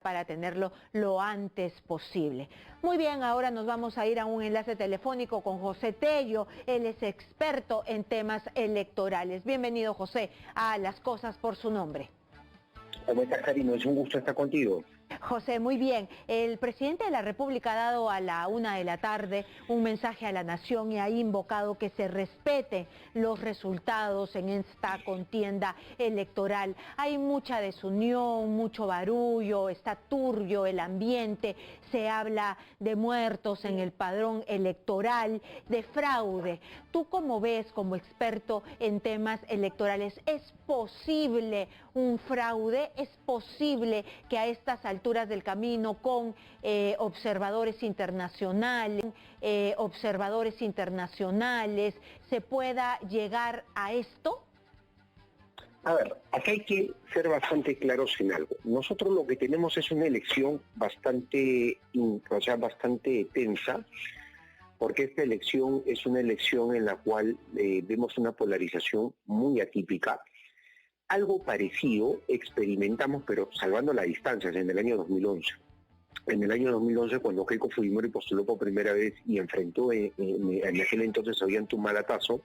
para tenerlo lo antes posible. Muy bien, ahora nos vamos a ir a un enlace telefónico con José Tello. Él es experto en temas electorales. Bienvenido, José, a Las Cosas por su Nombre. ¿Cómo estás, Karina? Es un gusto estar contigo. José, muy bien. El presidente de la República ha dado a la 1 de la tarde un mensaje a la nación y ha invocado que se respete los resultados en esta contienda electoral. Hay mucha desunión, mucho barullo, está turbio el ambiente, se habla de muertos en el padrón electoral, de fraude. ¿Tú cómo ves como experto en temas electorales? ¿Es posible un fraude? ¿Es posible que a estas alturas del camino con observadores internacionales se pueda llegar a esto? A ver, acá hay que ser bastante claros en algo. Nosotros lo que tenemos es una elección bastante tensa, porque esta elección es una elección en la cual vemos una polarización muy atípica. Algo parecido experimentamos, pero salvando las distancias, en el año 2011. En el año 2011, cuando Keiko Fujimori postuló por primera vez y enfrentó en aquel entonces a Ollanta Humala-Tazo,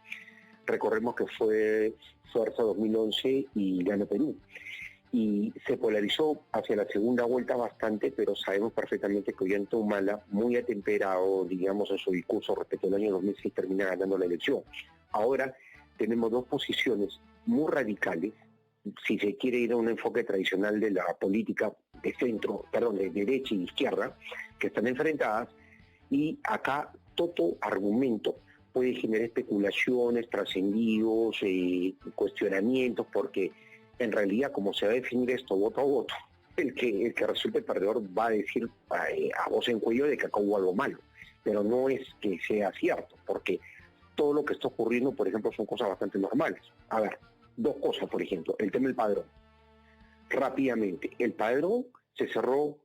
recordemos que fue Fuerza 2011 y ganó Perú. Y se polarizó hacia la segunda vuelta bastante, pero sabemos perfectamente que Ollanta Humala, muy atemperado, digamos, en su discurso respecto al año 2006, termina ganando la elección. Ahora tenemos dos posiciones muy radicales, si se quiere ir a un enfoque tradicional de la política de derecha y izquierda, que están enfrentadas, y acá todo argumento puede generar especulaciones, trascendidos, cuestionamientos, porque en realidad, como se va a definir esto voto a voto, el que resulte perdedor va a decir a voz en cuello de que acá hubo algo malo, pero no es que sea cierto, porque todo lo que está ocurriendo, por ejemplo, son cosas bastante normales. A ver, dos cosas, por ejemplo, el tema del padrón. Rápidamente, el padrón se cerró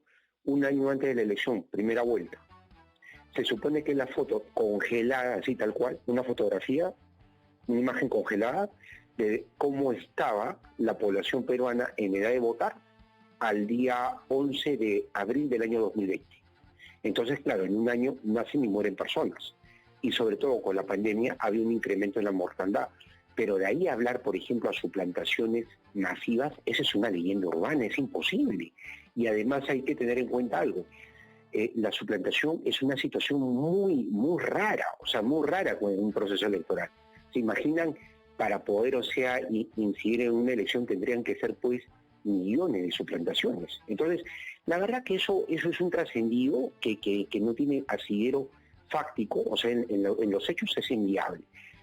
un año antes de la elección, primera vuelta. Se supone que la foto congelada, así tal cual, una fotografía, una imagen congelada de cómo estaba la población peruana en edad de votar al día 11 de abril del año 2020. Entonces, claro, en un año nacen y mueren personas. Y sobre todo con la pandemia había un incremento en la mortandad. Pero de ahí a hablar, por ejemplo, a suplantaciones masivas, esa es una leyenda urbana, es imposible. Y además hay que tener en cuenta algo. La suplantación es una situación muy, muy rara, muy rara con un proceso electoral. ¿Se imaginan? Para poder, incidir en una elección tendrían que ser, pues, millones de suplantaciones. Entonces, la verdad que eso es un trascendido que no tiene asidero fáctico, en los hechos es inviable.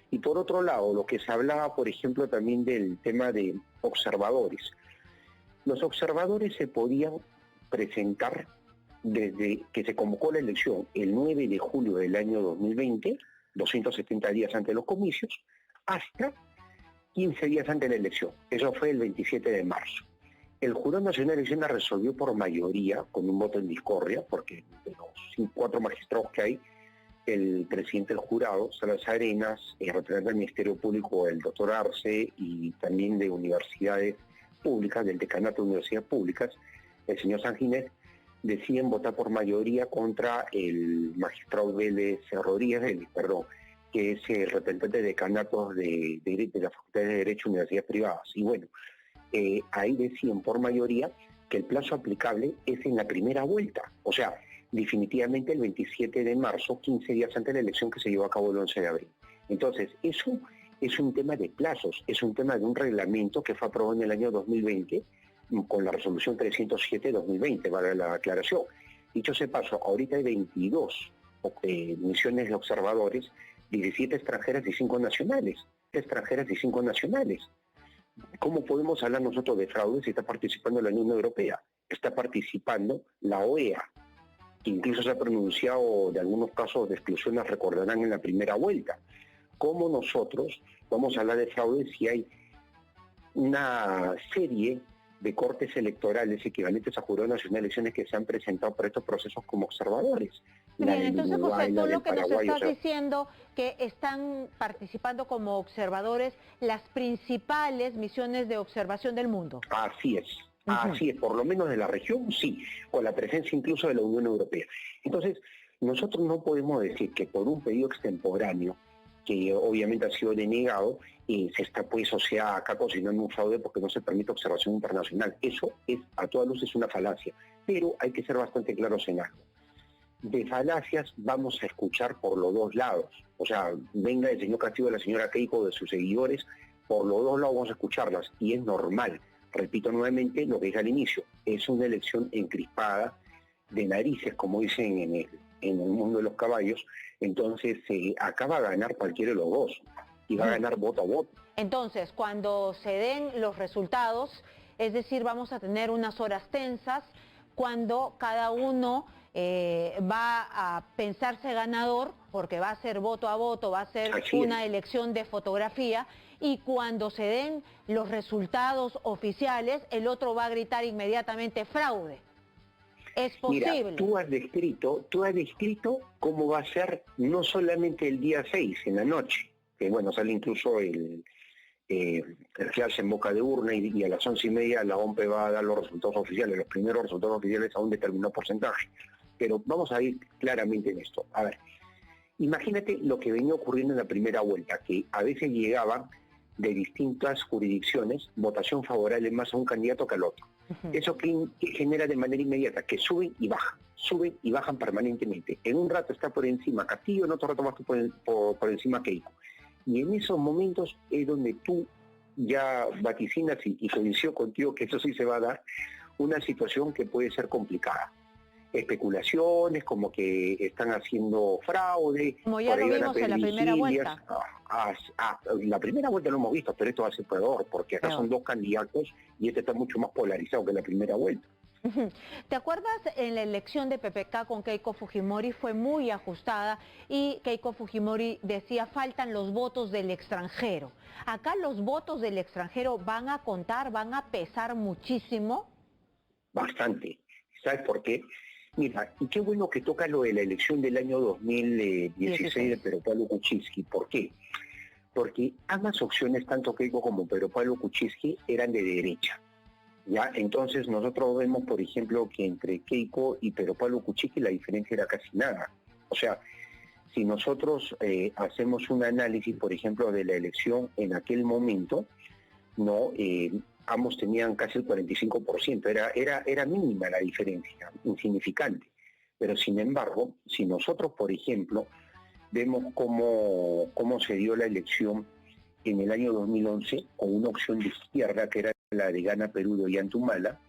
Y por otro lado, lo que se hablaba, por ejemplo, también del tema de observadores. Los observadores se podían presentar desde que se convocó la elección el 9 de julio del año 2020, 270 días antes de los comicios, hasta 15 días antes de la elección. Eso fue el 27 de marzo. El Jurado Nacional de Elecciones resolvió por mayoría, con un voto en discordia, porque de los 4 magistrados que hay, el presidente del jurado, Salazar Arenas, el representante del Ministerio Público, el doctor Arce, y también de universidades públicas, del decanato de universidades públicas, el señor San Ginés, deciden votar por mayoría contra el magistrado Vélez Rodríguez, que es el representante de decanatos de la Facultad de Derecho y Universidades Privadas. Y bueno, ahí deciden por mayoría que el plazo aplicable es en la primera vuelta, definitivamente el 27 de marzo, 15 días antes de la elección que se llevó a cabo el 11 de abril. Entonces, eso es un tema de plazos, es un tema de un reglamento que fue aprobado en el año 2020 con la resolución 307 de 2020, para la aclaración. Dicho sea paso, ahorita hay 22 misiones de observadores, 17 extranjeras y 5 nacionales. ¿Cómo podemos hablar nosotros de fraude si está participando la Unión Europea? Está participando la OEA, que incluso se ha pronunciado de algunos casos de exclusiones, recordarán, en la primera vuelta. ¿Cómo nosotros vamos a hablar de fraude si hay una serie de cortes electorales equivalentes a Jurado Nacional de Elecciones que se han presentado para estos procesos como observadores? Bien, entonces, José, tú lo que nos estás diciendo que están participando como observadores las principales misiones de observación del mundo. Así es, Así es, por lo menos de la región, sí, con la presencia incluso de la Unión Europea. Entonces, nosotros no podemos decir que por un pedido extemporáneo, que obviamente ha sido denegado, se está pues, o sea, acá cocinando un fraude porque no se permite observación internacional. Eso es, a todas luces, una falacia. Pero hay que ser bastante claros en algo. De falacias vamos a escuchar por los dos lados. O sea, venga el señor Castillo, de la señora Keiko, de sus seguidores, por los dos lados vamos a escucharlas. Y es normal. Repito nuevamente lo que dije al inicio. Es una elección encrispada de narices, como dicen en el mundo de los caballos. Entonces, acá va a ganar cualquiera de los dos. Y va a ganar voto a voto. Entonces, cuando se den los resultados, es decir, vamos a tener unas horas tensas, cuando cada uno va a pensarse ganador, porque va a ser voto a voto, va a ser una elección de fotografía, y cuando se den los resultados oficiales, el otro va a gritar inmediatamente fraude. ¿Es posible? Mira, tú has descrito cómo va a ser no solamente el día 6, en la noche, que bueno, sale incluso el flash en boca de urna y a las 11:30 la OMPE va a dar los resultados oficiales, los primeros resultados oficiales a un determinado porcentaje. Pero vamos a ir claramente en esto. A ver, imagínate lo que venía ocurriendo en la primera vuelta, que a veces llegaba de distintas jurisdicciones votación favorable más a un candidato que al otro. Eso que genera de manera inmediata que suben y bajan permanentemente. En un rato está por encima Castillo, en otro rato más por encima Keiko. Y en esos momentos es donde tú ya vaticinas y coincido contigo que eso sí se va a dar, una situación que puede ser complicada. Especulaciones, como que están haciendo fraude. Como ya lo vimos en la primera vuelta. La primera vuelta lo hemos visto, pero esto va a ser peor, porque acá son dos candidatos y este está mucho más polarizado que la primera vuelta. ¿Te acuerdas en la elección de PPK con Keiko Fujimori? Fue muy ajustada y Keiko Fujimori decía faltan los votos del extranjero. ¿Acá los votos del extranjero van a contar, van a pesar muchísimo? Bastante. ¿Sabes por qué? Mira, y qué bueno que toca lo de la elección del año 2016 de Pedro Pablo Kuczynski. ¿Por qué? Porque ambas opciones, tanto Keiko como Pedro Pablo Kuczynski, eran de derecha. ¿Ya? Entonces nosotros vemos, por ejemplo, que entre Keiko y Pedro Pablo Kuczynski la diferencia era casi nada. O sea, si nosotros hacemos un análisis, por ejemplo, de la elección en aquel momento, no, ambos tenían casi el 45%, era mínima la diferencia, insignificante. Pero sin embargo, si nosotros, por ejemplo, vemos cómo se dio la elección en el año 2011 con una opción de izquierda que era la de Gana Perú de Ollantumala,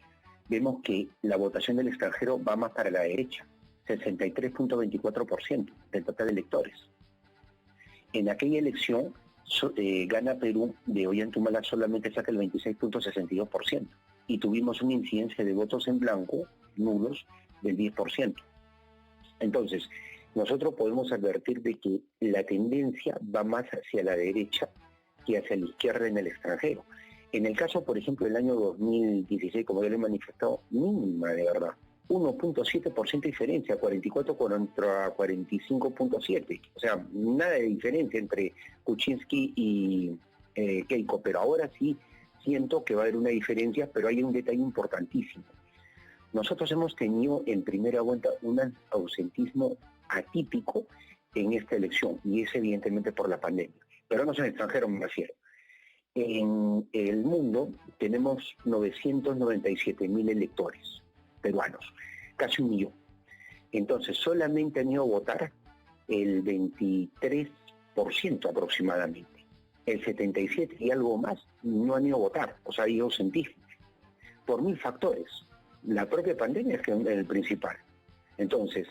vemos que la votación del extranjero va más para la derecha, 63.24% del total de electores. En aquella elección, Gana Perú de Ollantumala solamente saca el 26.62% y tuvimos una incidencia de votos en blanco, nulos, del 10%. Entonces, nosotros podemos advertir de que la tendencia va más hacia la derecha que hacia la izquierda en el extranjero. En el caso, por ejemplo, del año 2016, como ya lo he manifestado, mínima de verdad, 1.7% de diferencia, 44 contra 45.7. O sea, nada de diferencia entre Kuczynski y Keiko, pero ahora sí siento que va a haber una diferencia, pero hay un detalle importantísimo. Nosotros hemos tenido en primera vuelta un ausentismo atípico en esta elección, y es evidentemente por la pandemia. Pero no son extranjeros, me refiero. En el mundo tenemos 997.000 electores peruanos, casi 1 millón. Entonces solamente han ido a votar el 23% aproximadamente. El 77% y algo más no han ido a votar, o sea, han ido científicos, por 1000 factores. La propia pandemia es el principal. Entonces,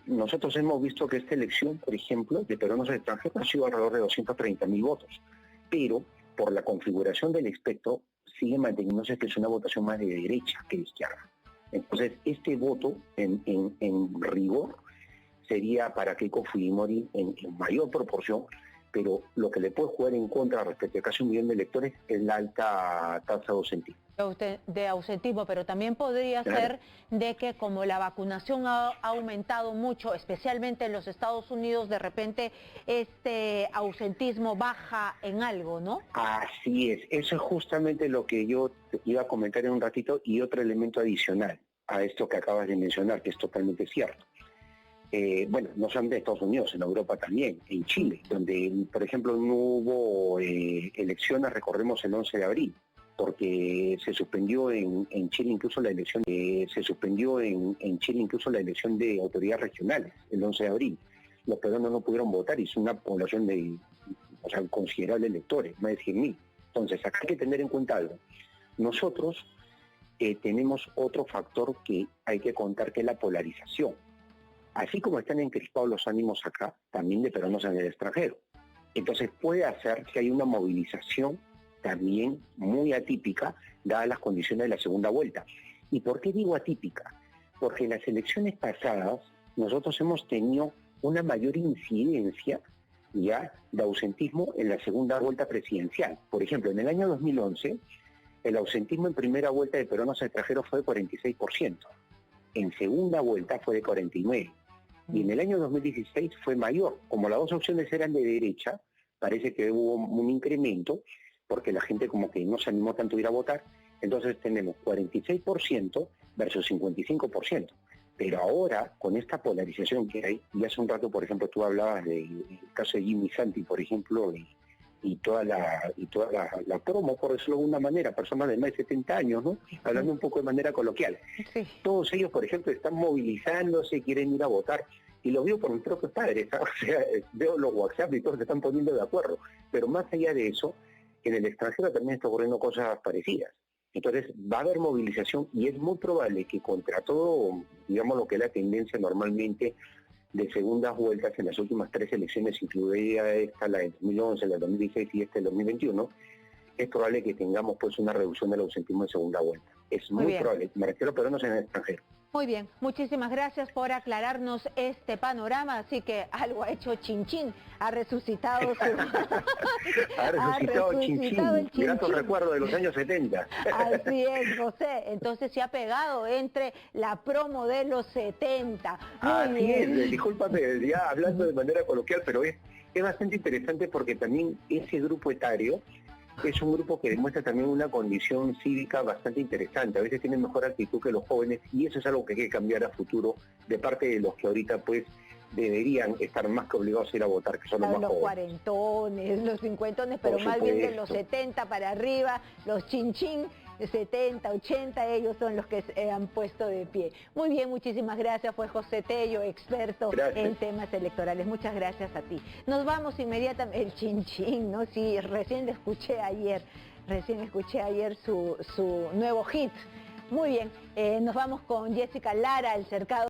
nosotros hemos visto que esta elección, por ejemplo, de peruanos extranjeros ha sido alrededor de 230.000 votos, pero por la configuración del espectro sigue manteniéndose que es una votación más de derecha que de izquierda. Entonces, este voto, en rigor, sería para Keiko Fujimori en mayor proporción, pero lo que le puede jugar en contra respecto a casi 1 millón de electores es la alta tasa de ausentismo. De ausentismo, pero también podría ser de que como la vacunación ha aumentado mucho, especialmente en los Estados Unidos, de repente este ausentismo baja en algo, ¿no? Así es, eso es justamente lo que yo te iba a comentar en un ratito, y otro elemento adicional a esto que acabas de mencionar, que es totalmente cierto. Bueno, no solamente en Estados Unidos, en Europa también, en Chile, donde, por ejemplo, no hubo elecciones, recordemos, el 11 de abril, porque se suspendió en Chile incluso la elección, de autoridades regionales el 11 de abril. Los peruanos no pudieron votar y es una población de, considerable electores, más de 100.000. Entonces, acá hay que tener en cuenta algo. Nosotros tenemos otro factor que hay que contar, que es la polarización. Así como están encrispados los ánimos acá, también de peruanos en el extranjero. Entonces puede hacer que haya una movilización también muy atípica, dadas las condiciones de la segunda vuelta. ¿Y por qué digo atípica? Porque en las elecciones pasadas nosotros hemos tenido una mayor incidencia ya de ausentismo en la segunda vuelta presidencial. Por ejemplo, en el año 2011, el ausentismo en primera vuelta de peruanos extranjeros fue de 46%. En segunda vuelta fue de 49%. Y en el año 2016 fue mayor. Como las dos opciones eran de derecha, parece que hubo un incremento, porque la gente como que no se animó tanto a ir a votar. Entonces tenemos 46% versus 55%. Pero ahora, con esta polarización que hay, y hace un rato, por ejemplo, tú hablabas del caso de Jimmy Santi, por ejemplo, y toda la promo, por decirlo de alguna manera, personas de más de 70 años, ¿no? Hablando un poco de manera coloquial. Sí. Todos ellos, por ejemplo, están movilizándose, quieren ir a votar, y lo veo por mis propios padres, ¿sabes? O sea, veo los WhatsApp y todos se están poniendo de acuerdo. Pero más allá de eso, en el extranjero también está ocurriendo cosas parecidas. Entonces va a haber movilización y es muy probable que contra todo, digamos, lo que es la tendencia normalmente de segundas vueltas en las últimas 3 elecciones, incluida esta, la de 2011, la de 2016 y esta del 2021, es probable que tengamos pues una reducción del ausentismo en segunda vuelta. Es muy probable, me refiero a peruanos en el extranjero. Muy bien, muchísimas gracias por aclararnos este panorama, así que algo ha hecho Chinchín, ha resucitado Chinchín, grato recuerdo de los años 70. Así es, José, entonces se ha pegado entre la promo de los 70. Así es, discúlpame, ya hablando de manera coloquial, pero es bastante interesante porque también ese grupo etario es un grupo que demuestra también una condición cívica bastante interesante. A veces tienen mejor actitud que los jóvenes y eso es algo que hay que cambiar a futuro de parte de los que ahorita pues deberían estar más que obligados a ir a votar, que son los más jóvenes. Los cuarentones, los cincuentones, pero más bien de los 70 para arriba, los chinchín, 70, 80, ellos son los que se han puesto de pie. Muy bien, muchísimas gracias. Fue José Tello, experto en temas electorales. Muchas gracias a ti. Nos vamos inmediatamente. El chinchín, ¿no? Sí, recién escuché ayer su nuevo hit. Muy bien, nos vamos con Jessica Lara, El Cercado.